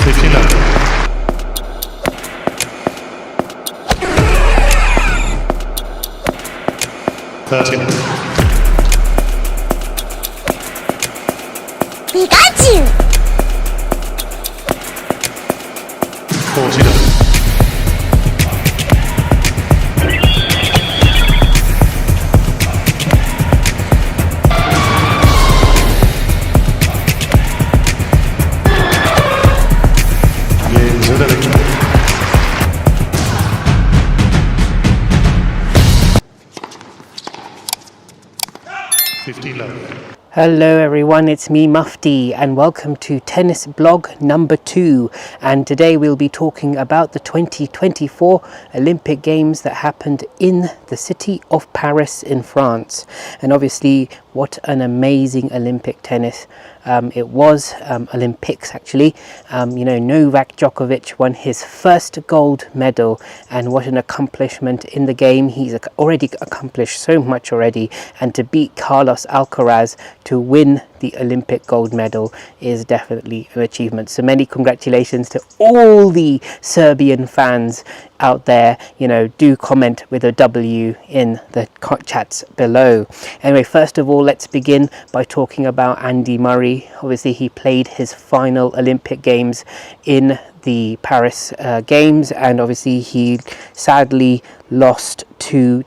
15 love. 30 love. Pikachu! 40 love. 15 love. Hello everyone, it's me Mufti and welcome to Tennis Blog number 2, and today we'll be talking about the 2024 Olympic Games that happened in the city of Paris in France. And obviously what an amazing Olympic tennis it was, Olympics actually. Novak Djokovic won his first gold medal, and what an accomplishment in the game. He's already accomplished so much already, and to beat Carlos Alcaraz to win the Olympic gold medal is definitely an achievement. So many congratulations to all the Serbian fans out there. Do comment with a W in the chats below. Anyway, first of all, let's begin by talking about Andy Murray. Obviously he played his final Olympic Games in the Paris Games, and obviously he sadly lost to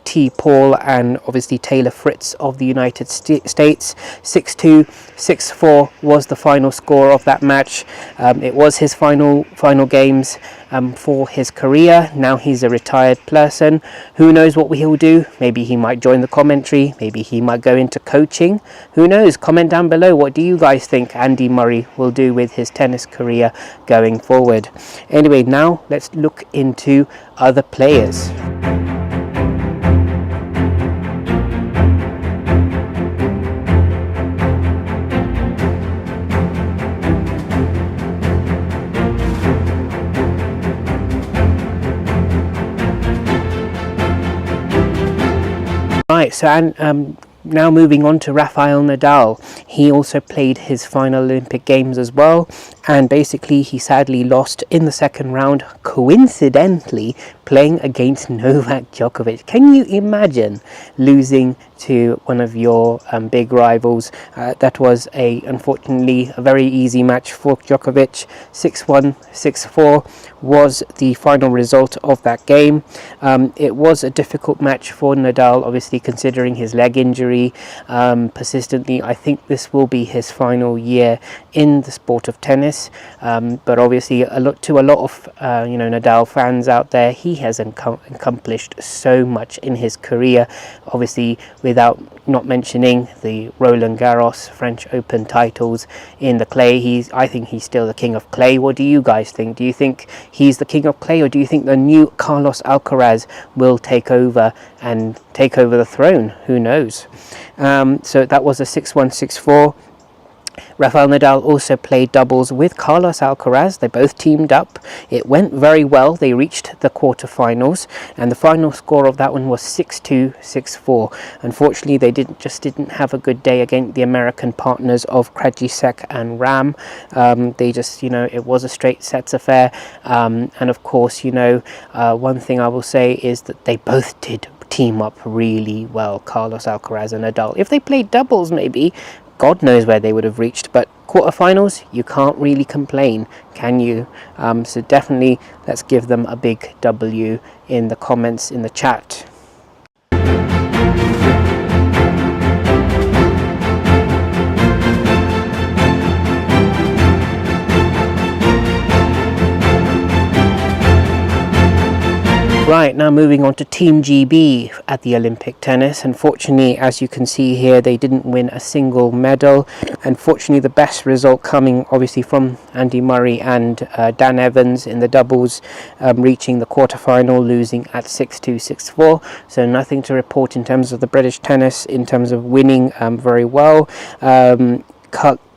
T. Paul and obviously Taylor Fritz of the United States. 6-2, 6-4 was the final score of that match. It was his final games for his career. Now he's a retired person. Who knows what he'll do? Maybe he might join the commentary. Maybe he might go into coaching. Who knows? Comment down below. What do you guys think Andy Murray will do with his tennis career going forward? Anyway, now let's look into other players. Right, so now moving on to Rafael Nadal. He also played his final Olympic Games as well, and basically he sadly lost in the second round, coincidentally playing against Novak Djokovic. Can you imagine losing to one of your big rivals? That was unfortunately a very easy match for Djokovic. 6-1, 6-4 was the final result of that game. It was a difficult match for Nadal, obviously considering his leg injury. Persistently, I think this will be his final year in the sport of tennis, but obviously to a lot of Nadal fans out there, he has accomplished so much in his career, obviously without not mentioning the Roland Garros French Open titles in the clay. I think he's still the king of clay. What do you guys think? Do you think he's the king of clay, or do you think the new Carlos Alcaraz will take over the throne? Who knows? So that was a 6-1, 6-4. Rafael Nadal also played doubles with Carlos Alcaraz. They both teamed up. It went very well. They reached the quarterfinals, and the final score of that one was 6-2, 6-4. Unfortunately, they didn't have a good day against the American partners of Krajicek and Ram. They just, it was a straight sets affair. And of course, one thing I will say is that they both did team up really well, Carlos Alcaraz and Nadal. If they played doubles, maybe God knows where they would have reached, but quarterfinals, you can't really complain, can you? So definitely let's give them a big W in the comments in the chat. Right, now moving on to Team GB at the Olympic tennis. Unfortunately, as you can see here, they didn't win a single medal. Unfortunately, the best result coming obviously from Andy Murray and Dan Evans in the doubles, reaching the quarterfinal, losing at 6-2, 6-4. So nothing to report in terms of the British tennis, in terms of winning very well.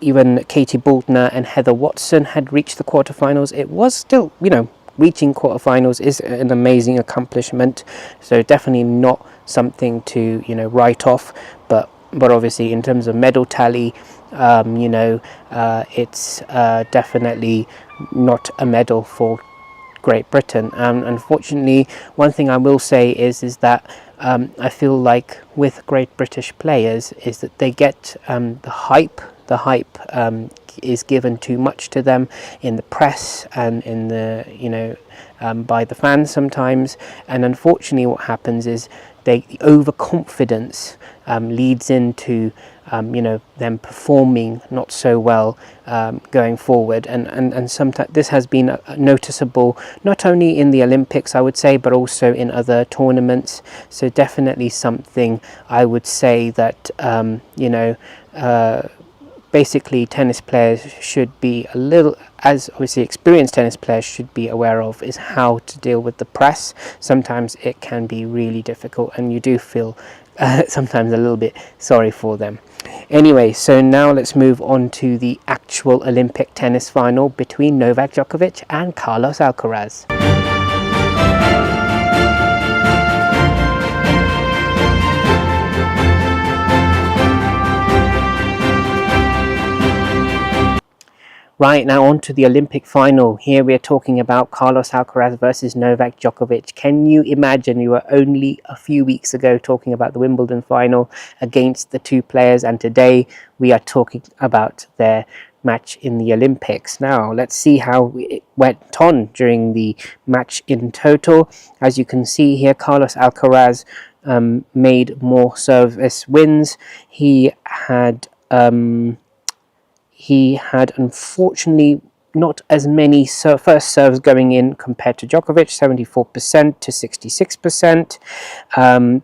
Even Katie Boultner and Heather Watson had reached the quarterfinals. It was still, reaching quarterfinals is an amazing accomplishment, so definitely not something to write off, but obviously in terms of medal tally, it's definitely not a medal for Great Britain. Unfortunately, one thing I will say is that I feel like with Great British players is that they get the hype. The hype is given too much to them in the press and in the by the fans sometimes, and unfortunately what happens is the overconfidence leads into them performing not so well going forward, and sometimes this has been noticeable not only in the Olympics, I would say, but also in other tournaments. So definitely something I would say that basically tennis players should be a little, as obviously experienced tennis players should be aware of, is how to deal with the press. Sometimes it can be really difficult, and you do feel sometimes a little bit sorry for them. Anyway, so now let's move on to the actual Olympic tennis final between Novak Djokovic and Carlos Alcaraz. Right, now on to the Olympic final. Here we are talking about Carlos Alcaraz versus Novak Djokovic. Can you imagine, we were only a few weeks ago talking about the Wimbledon final against the two players, and today we are talking about their match in the Olympics. Now let's see how it went on during the match in total. As you can see here, Carlos Alcaraz made more service wins. He had unfortunately not as many first serves going in compared to Djokovic, 74% to 66%.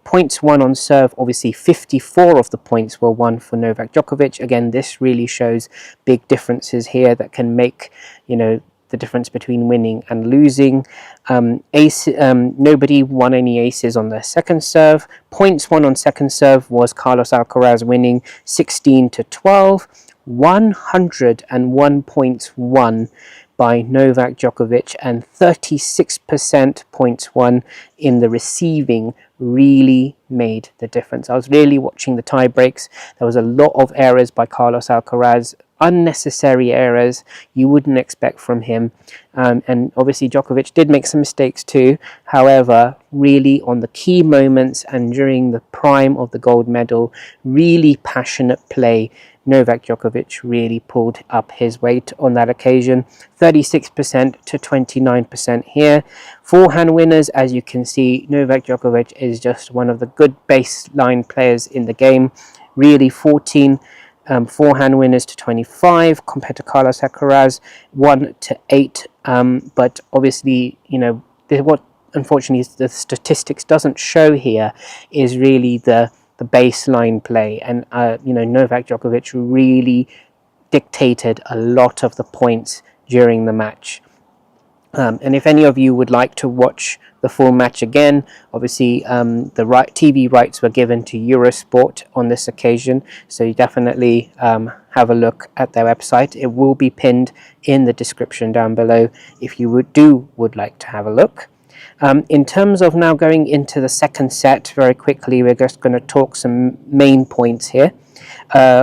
Points won on serve, obviously 54 of the points were won for Novak Djokovic. Again, this really shows big differences here that can make, the difference between winning and losing. Nobody won any aces on their second serve. Points won on second serve was Carlos Alcaraz winning 16 to 12. 101 points won by Novak Djokovic, and 36% points won in the receiving really made the difference. I was really watching the tie breaks. There was a lot of errors by Carlos Alcaraz, unnecessary errors you wouldn't expect from him, and obviously Djokovic did make some mistakes too. However, really on the key moments and during the prime of the gold medal, really passionate play, Novak Djokovic really pulled up his weight on that occasion. 36% to 29% here. Forehand winners, as you can see, Novak Djokovic is just one of the good baseline players in the game. Really 14 forehand winners to 25 compared to Carlos Alcaraz, 1 to 8. But obviously, what unfortunately the statistics doesn't show here is really the baseline play, and Novak Djokovic really dictated a lot of the points during the match. And if any of you would like to watch the full match again, obviously the TV rights were given to Eurosport on this occasion, so you definitely have a look at their website. It will be pinned in the description down below if you would like to have a look. In terms of now going into the second set, very quickly, we're just going to talk some main points here.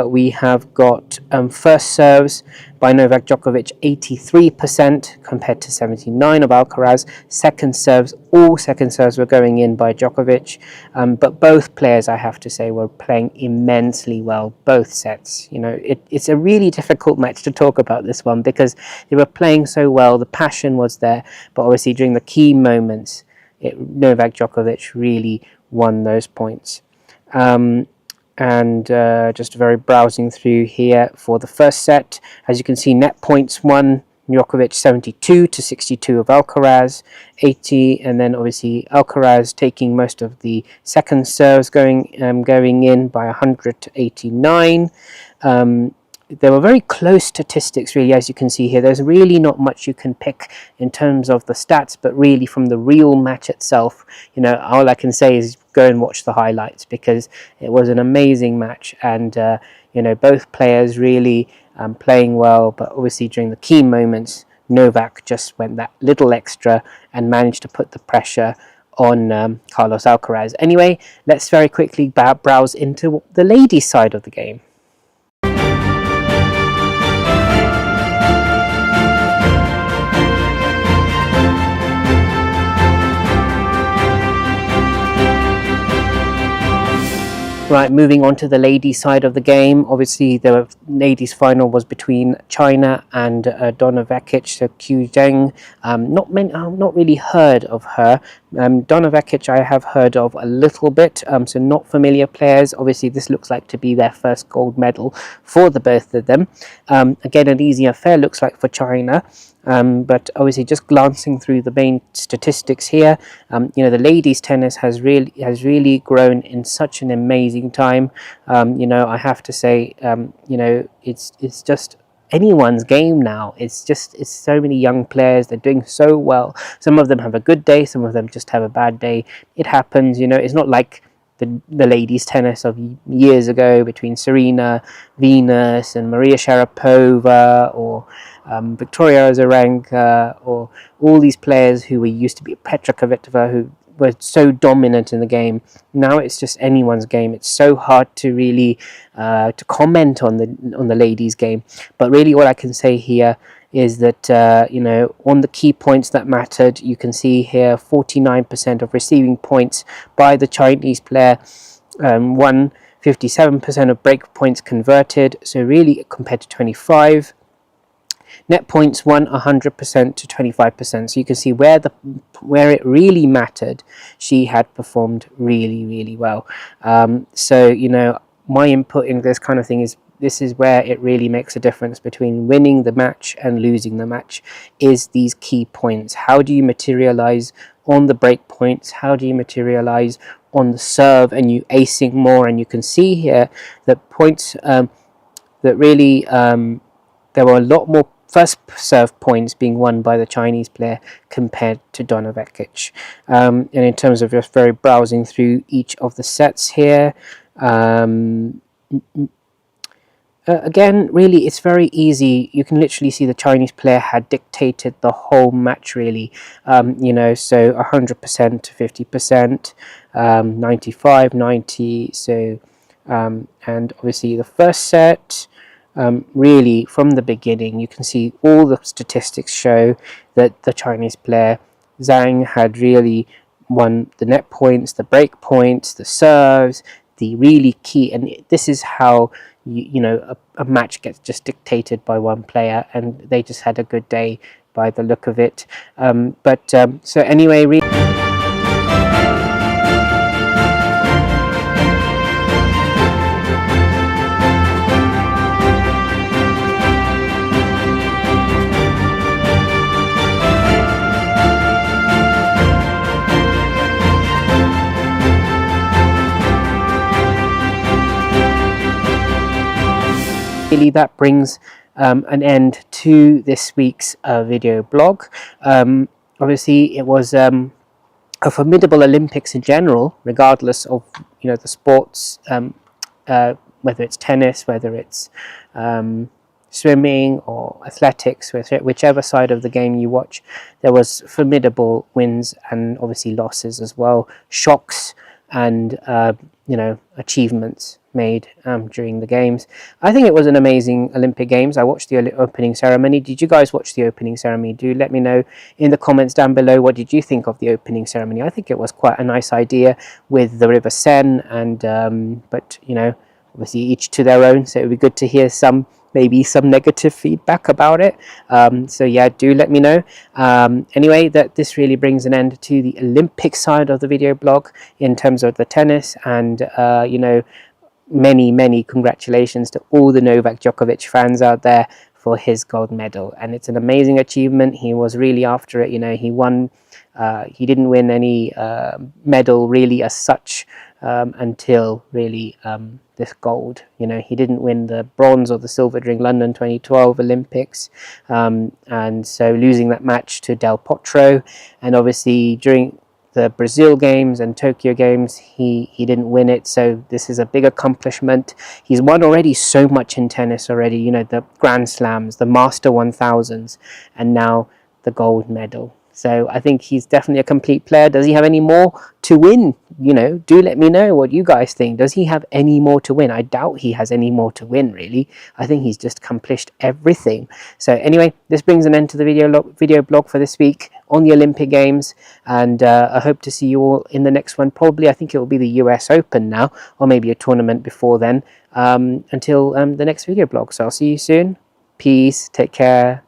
We have got first serves by Novak Djokovic, 83% compared to 79% of Alcaraz. All second serves were going in by Djokovic, but both players, I have to say, were playing immensely well, both sets. It's a really difficult match to talk about, this one, because they were playing so well, the passion was there, but obviously during the key moments, Novak Djokovic really won those points. And just very browsing through here for the first set, as you can see, net points won Djokovic 72 to 62 of Alcaraz, 80, and then obviously Alcaraz taking most of the second serves going in by 100 to 89. There were very close statistics, really, as you can see here. There's really not much you can pick in terms of the stats, but really from the real match itself, all I can say is go and watch the highlights, because it was an amazing match, and both players really playing well, but obviously during the key moments, Novak just went that little extra and managed to put the pressure on Carlos Alcaraz. Anyway, let's very quickly browse into the ladies' side of the game. Right, moving on to the ladies side of the game. Obviously, the ladies final was between China and Donna Vekic, so Q Zheng. I've not really heard of her. Donna Vekic I have heard of a little bit, so not familiar players. Obviously, this looks like to be their first gold medal for the both of them. Again, an easy affair looks like for China. But obviously, just glancing through the main statistics here, the ladies' tennis has really grown in such an amazing time. I have to say, it's just anyone's game now. It's so many young players. They're doing so well. Some of them have a good day. Some of them just have a bad day. It happens. It's not like the ladies' tennis of years ago between Serena, Venus, and Maria Sharapova, or Victoria Azarenka, or all these players who used to be Petra Kvitova, who were so dominant in the game. Now it's just anyone's game. It's so hard to really to comment on the ladies' game. But really, what I can say here is that on the key points that mattered, you can see here 49% of receiving points by the Chinese player, 57% of break points converted, so really compared to 25. Net points won 100% to 25%. So you can see where it really mattered, she had performed really, really well. My input in this kind of thing is, this is where it really makes a difference between winning the match and losing the match, is these key points. How do you materialize on the break points? How do you materialize on the serve and you acing more? And you can see here that points that really there were a lot more first serve points being won by the Chinese player compared to Donna Vekic. And in terms of just very browsing through each of the sets here, again, really, it's very easy. You can literally see the Chinese player had dictated the whole match, really. So 100% to 50%, 95, 90. So, and obviously the first set, really, from the beginning, you can see all the statistics show that the Chinese player, Zhang, had really won the net points, the break points, the serves, the really key. And this is how a match gets just dictated by one player, and they just had a good day by the look of it. So anyway, really, that brings an end to this week's video blog. Obviously, it was a formidable Olympics in general, regardless of the sports, whether it's tennis, whether it's swimming or athletics, whichever side of the game you watch. There was formidable wins and obviously losses as well, shocks and achievements made during the games. I think it was an amazing Olympic Games. I watched the opening ceremony. Did you guys watch the opening ceremony? Do let me know in the comments down below, what did you think of the opening ceremony? I think it was quite a nice idea with the River Seine, and but obviously each to their own, so it would be good to hear maybe some negative feedback about it. So yeah, do let me know. Anyway, this really brings an end to the Olympic side of the video blog in terms of the tennis, and many congratulations to all the Novak Djokovic fans out there for his gold medal. And it's an amazing achievement. He was really after it. He won. He didn't win any medal really as such until really this gold. He didn't win the bronze or the silver during London 2012 Olympics, and so losing that match to Del Potro, and obviously during the Brazil games and Tokyo games, he didn't win it. So this is a big accomplishment. He's won already so much in tennis already, the Grand Slams, the Master 1000s, and now the gold medal. So I think he's definitely a complete player. Does he have any more to win? Do let me know what you guys think. Does he have any more to win? I doubt he has any more to win, really. I think he's just accomplished everything. So anyway, this brings an end to the video blog for this week. on the Olympic Games, and I hope to see you all in the next one. Probably, I think it will be the US Open now, or maybe a tournament before then, until the next video blog. So I'll see you soon. Peace, take care.